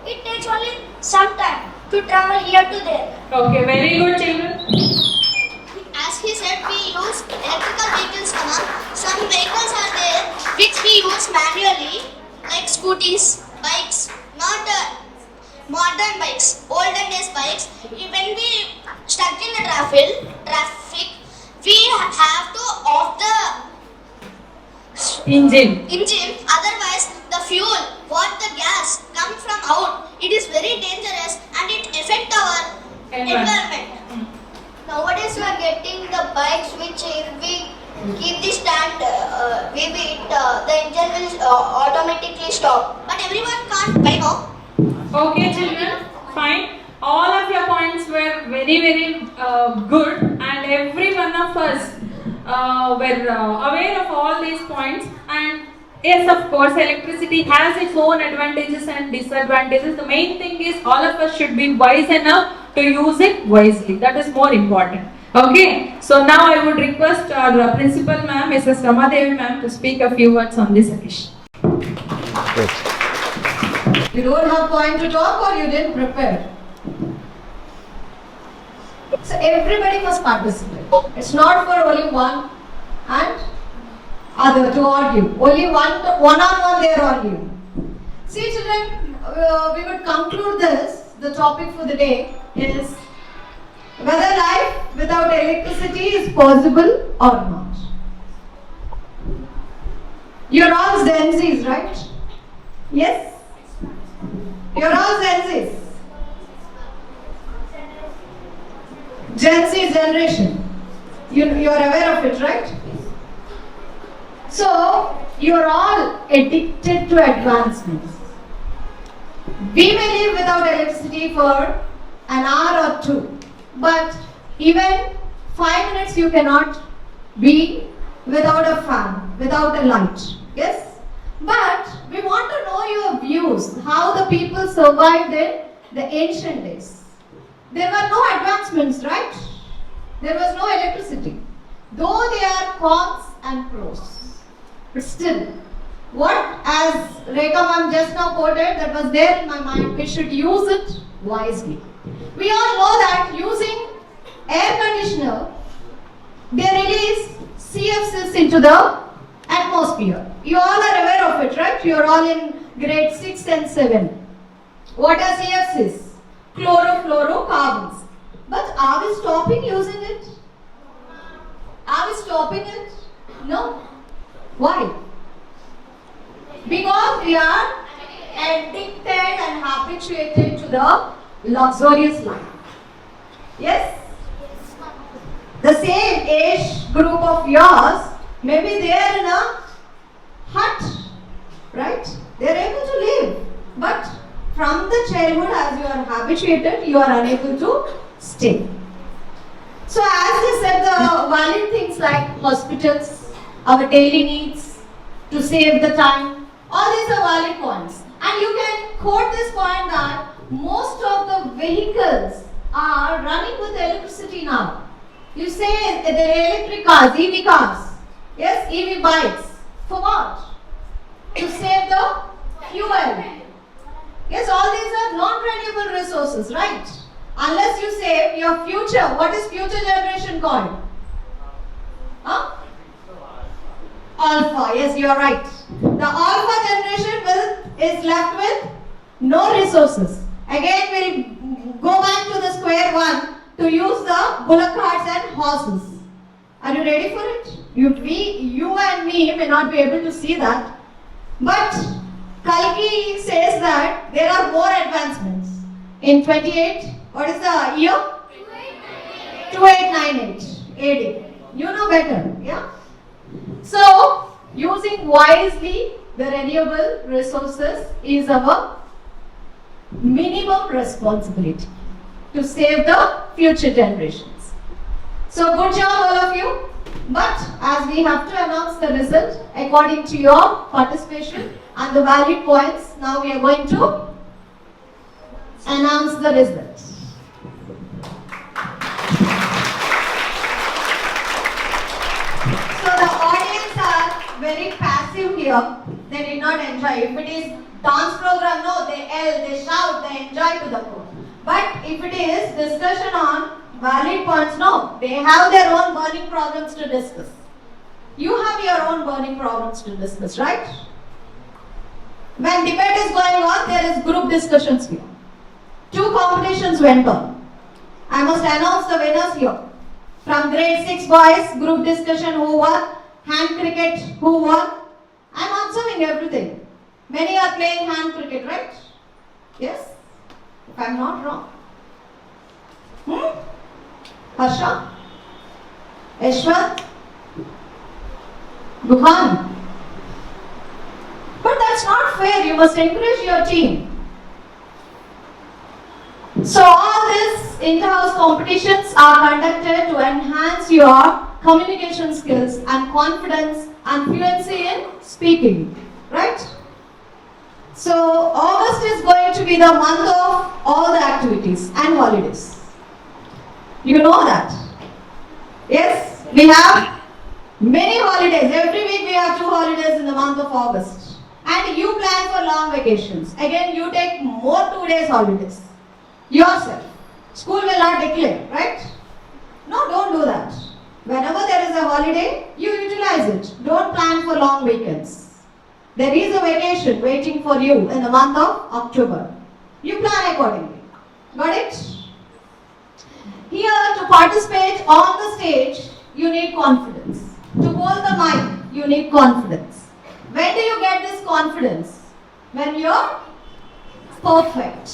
it takes only some time to travel here to there. Okay, very good children. As he said, we use electrical vehicles, ma'am. Some vehicles are there which we use manually, like scooties, bikes, not modern bikes, olden days bikes. When we stuck in the traffic, we have to off the Engine. engine. Otherwise, the fuel, the gas come from out. It is very dangerous and it affect our environment. Nowadays, we are getting the bikes which if we keep the stand, the engine will automatically stop. But everyone can't buy, no? Okay, children. Fine. All of your points were very good, and every one of us were aware of all these points. And yes, of course, electricity has its own advantages and disadvantages. The main thing is all of us should be wise enough to use it wisely. That is more important. Okay, so now I would request our principal ma'am, Mrs. Ramadevi ma'am, to speak a few words on this occasion. You don't have point to talk or you didn't prepare? So everybody must participate. It's not for only one and other to argue. Only one-on-one they are arguing. See children, we would conclude this. The topic for the day is whether life without electricity is possible or not. You're all Gen Zs, right? Yes? You're all Gen Zs. Gen Z generation. You're aware of it, right? So, you're all addicted to advancements. We may live without electricity for an hour or two, but even 5 minutes you cannot be without a fan, without a light. Yes? But we want to know your views, how the people survived in the ancient days. There were no advancements, right? There was no electricity. Though there are cons and pros. But still, what as Rekha ma'am just now quoted, that was there in my mind, we should use it wisely. We all know that using air conditioner, they release CFCs into the atmosphere. You all are aware of it, right? You are all in grade 6 and 7. What are CFCs? Chlorofluorocarbons. But are we stopping using it? Are we stopping it? No. Why? Because we are addicted and habituated to the luxurious life. Yes? The same age group of yours, maybe they are in a hut, right? They are able to live. But from the childhood, as you are habituated, you are unable to stay. So as I said, the valid things like hospitals, our daily needs, to save the time, all these are valid points. And you can quote this point that most of the vehicles are running with electricity now. You say the electric cars, EV cars, yes, EV bikes. For what? To save the fuel. Yes, all these are non-renewable resources, right? Unless you save your future. What is future generation called? Huh? Alpha. Yes, you are right. The alpha generation is left with no resources. Again, we'll go back to the square one to use the bullock carts and horses. Are you ready for it? You and me may not be able to see that. But Kalki says that there are more advancements. In 28, what is the year? 2898 AD. You know better, yeah? So, using wisely the renewable resources is our minimum responsibility to save the future generations. So, good job all of you. But as we have to announce the result according to your participation and the valid points, now we are going to announce the result. So the audience are very passive here. They did not enjoy. If it is dance program, no, they yell, they shout, they enjoy to the core. But if it is discussion on valid points, no, they have their own burning problems to discuss. You have your own burning problems to discuss, right? When debate is going on, there is group discussions here. 2 competitions went on. I must announce the winners here. From grade 6 boys, group discussion who won, hand cricket who won. I am observing everything. Many are playing hand cricket, right? Yes? If I am not wrong. Harsha? Ashwat? Guhan? But that's not fair. You must encourage your team. So all these inter-house competitions are conducted to enhance your communication skills and confidence and fluency in speaking. Right? So August is going to be the month of all the activities and holidays. You know that. Yes, we have many holidays. Every week we have 2 holidays in the month of August. And you plan for long vacations. Again, you take more 2 days holidays. Yourself. School will not declare, right? No, don't do that. Whenever there is a holiday, you utilize it. Don't plan for long weekends. There is a vacation waiting for you in the month of October. You plan accordingly. Got it? Here, to participate on the stage, you need confidence. To hold the mic, you need confidence. When do you get this confidence? When you're perfect.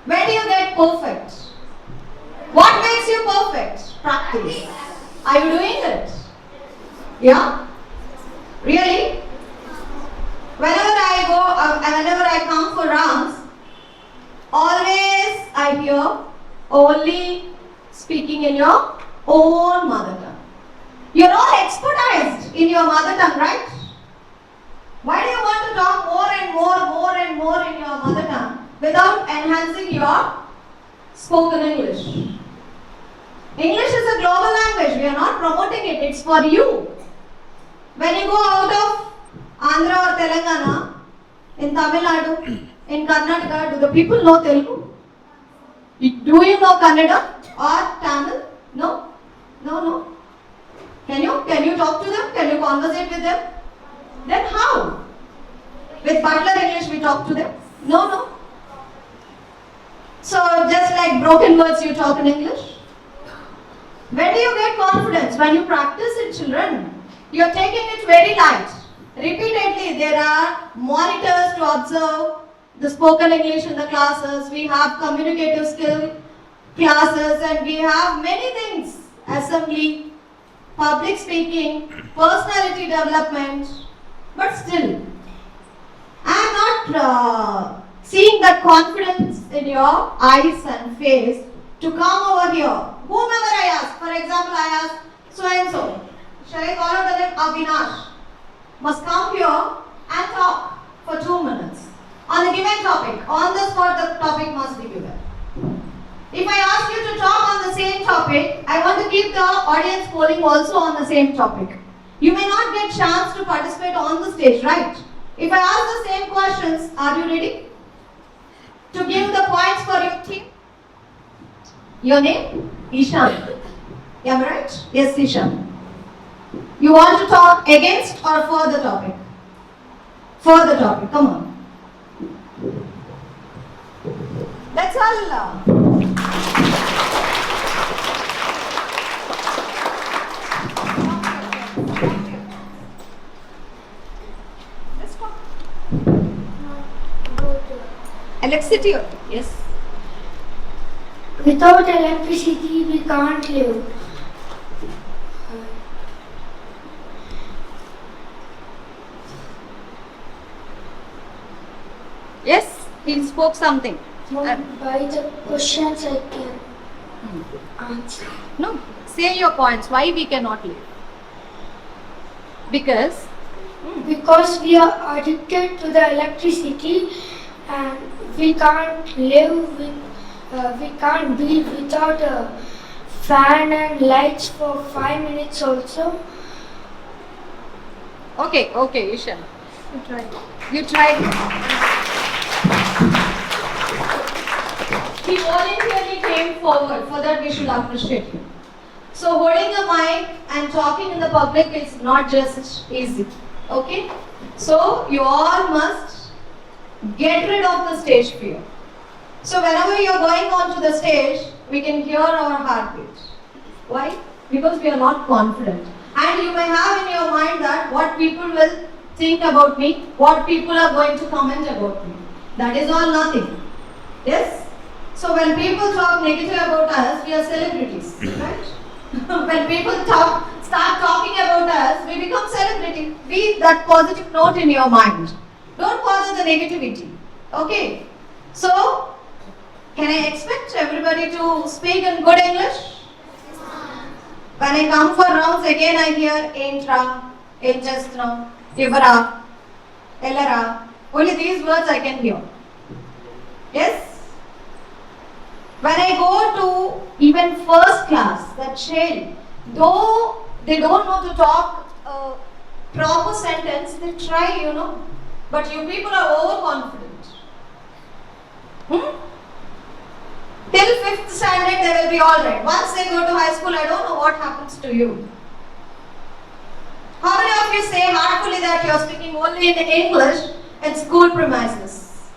When do you get perfect? What makes you perfect? Practice. Are you doing it? Yeah? Really? Whenever I come for rounds, always I hear only speaking in your own mother tongue. You're all expertised in your mother tongue, right? Why do you want to talk more and more in your mother tongue without enhancing your spoken English? English is a global language. We are not promoting it. It's for you. When you go out of Andhra or Telangana, in Tamil Nadu, in Karnataka, do the people know Telugu? Do you know Kannada or Tamil? No? No. Can you talk to them? Can you conversate with them? Then how? With Butler English we talk to them? No. So just like broken words you talk in English? When do you get confidence? When you practice it, children. You are taking it very light. Repeatedly, there are monitors to observe the spoken English in the classes. We have communicative skill classes, and we have many things. Assembly, public speaking, personality development. But still, I am not seeing that confidence in your eyes and face to come over here. Whomever I ask, for example, I ask so and so. Shall I call out the name Avinash? Must come here and talk for 2 minutes on a given topic. On the spot, the topic must be given. If I ask you to talk on the same topic, I want to keep the audience polling also on the same topic. You may not get chance to participate on the stage, right? If I ask the same questions, are you ready to give the points for your team? Your name? Ishan. Am I right? Yes, Ishan. You want to talk against or for the topic? For the topic, come on. That's all. Let's talk. Electricity, yes. Without electricity, we can't live. Yes, he spoke something. By the questions I can answer. No, say your points. Why we cannot live? Because we are addicted to the electricity and we can't live we can't be without a fan and lights for 5 minutes also. Okay, Ishan. You tried. He voluntarily came forward. For that we should appreciate him. So holding a mic and talking in the public is not just easy. Okay? So you all must get rid of the stage fear. So whenever you are going onto the stage, we can hear our heartbeat. Why? Because we are not confident. And you may have in your mind that what people will think about me, what people are going to comment about me. That is all nothing. Yes? So when people talk negative about us, we are celebrities, right? When people start talking about us, we become celebrity. Be that positive note in your mind. Don't bother the negativity. Okay? So, can I expect everybody to speak in good English? When I come for rounds, again I hear Entra, Enchestra, Ivara, Ellara. Only these words I can hear. Yes? When I go to even first class, that child, though they don't know to talk a proper sentence, they try, but you people are overconfident. Till 5th standard they will be alright. Once they go to high school, I don't know what happens to you. How many of you say heartfully that you are speaking only in English in school premises?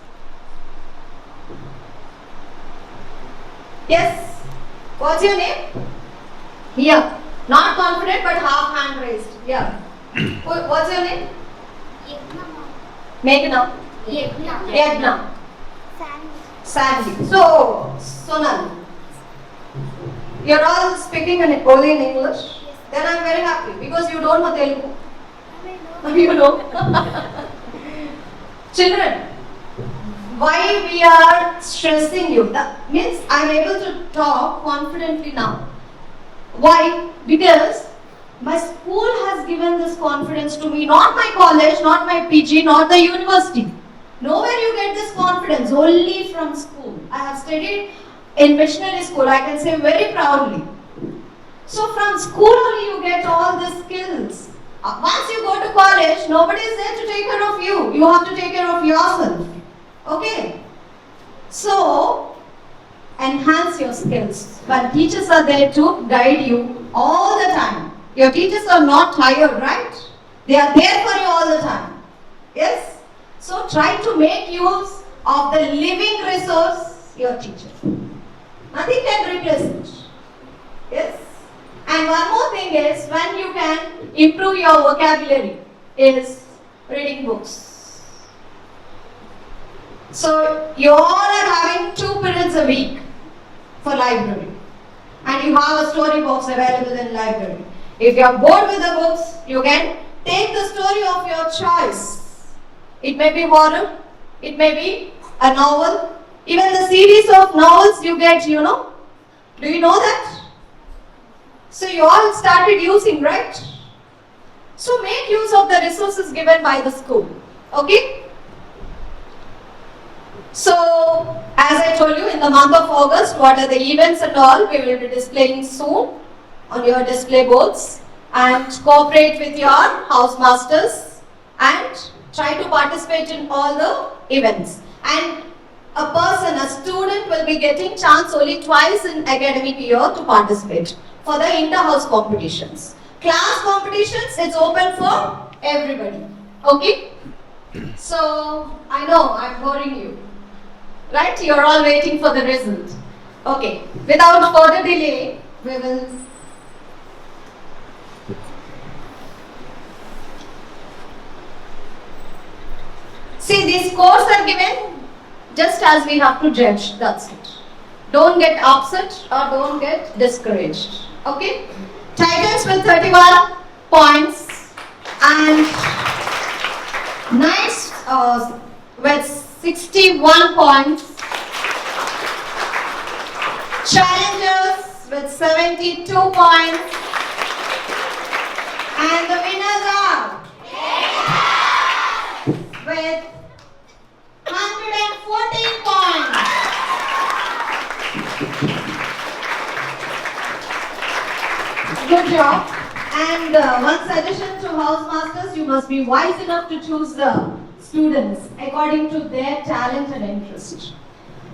Yes? What's your name? Here. Not confident but half hand raised. Yeah. What's your name? Meghna. Yagna. Sandy. So, Sonal, you're all speaking only in English? Then I'm very happy because you don't know Telugu. You know. Children, why we are stressing you? That means I'm able to talk confidently now. Why? Because my school has given this confidence to me, not my college, not my PG, not the university. Nowhere you get this confidence, only from school. I have studied in missionary school, I can say very proudly. So from school only you get all the skills. Once you go to college, nobody is there to take care of you. You have to take care of yourself. Okay? So, enhance your skills. But teachers are there to guide you all the time. Your teachers are not tired, right? They are there for you all the time. Yes? So try to make use of the living resource, your teacher. Nothing can replace it. Yes? And one more thing is, when you can improve your vocabulary, is reading books. So you all are having 2 periods a week for library. And you have a story box available in library. If you are bored with the books, you can take the story of your choice. It may be horror, it may be a novel, even the series of novels you get, Do you know that? So you all started using, right? So make use of the resources given by the school. Okay? So, as I told you, in the month of August, what are the events and all, we will be displaying soon on your display boards, and cooperate with your housemasters and try to participate in all the events. And a student will be getting chance only twice in academic year to participate for the inter-house competitions. Class competitions, it's open for everybody. Okay? So, I know I'm boring you. Right? You're all waiting for the result. Okay. Without further delay, we will see, these scores are given just as we have to judge, that's it. Don't get upset or don't get discouraged. Okay? Titans with 31 points and Knights with 61 points. Challengers with 72 points. And the winners are with 114 points. Good job. And one suggestion to housemasters, you must be wise enough to choose the students according to their talent and interest.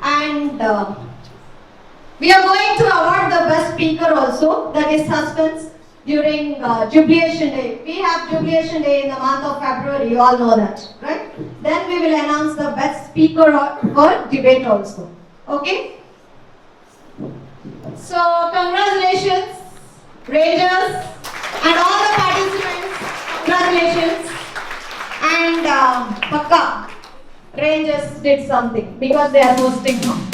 And we are going to award the best speaker also, that is suspense, during Jubilation Day. We have Jubilation Day in the month of February, you all know that, right? Then we will announce the best speaker for debate also. Okay? So, congratulations, Rangers, and all the participants. Congratulations. And Pakka, Rangers did something because they are hosting now.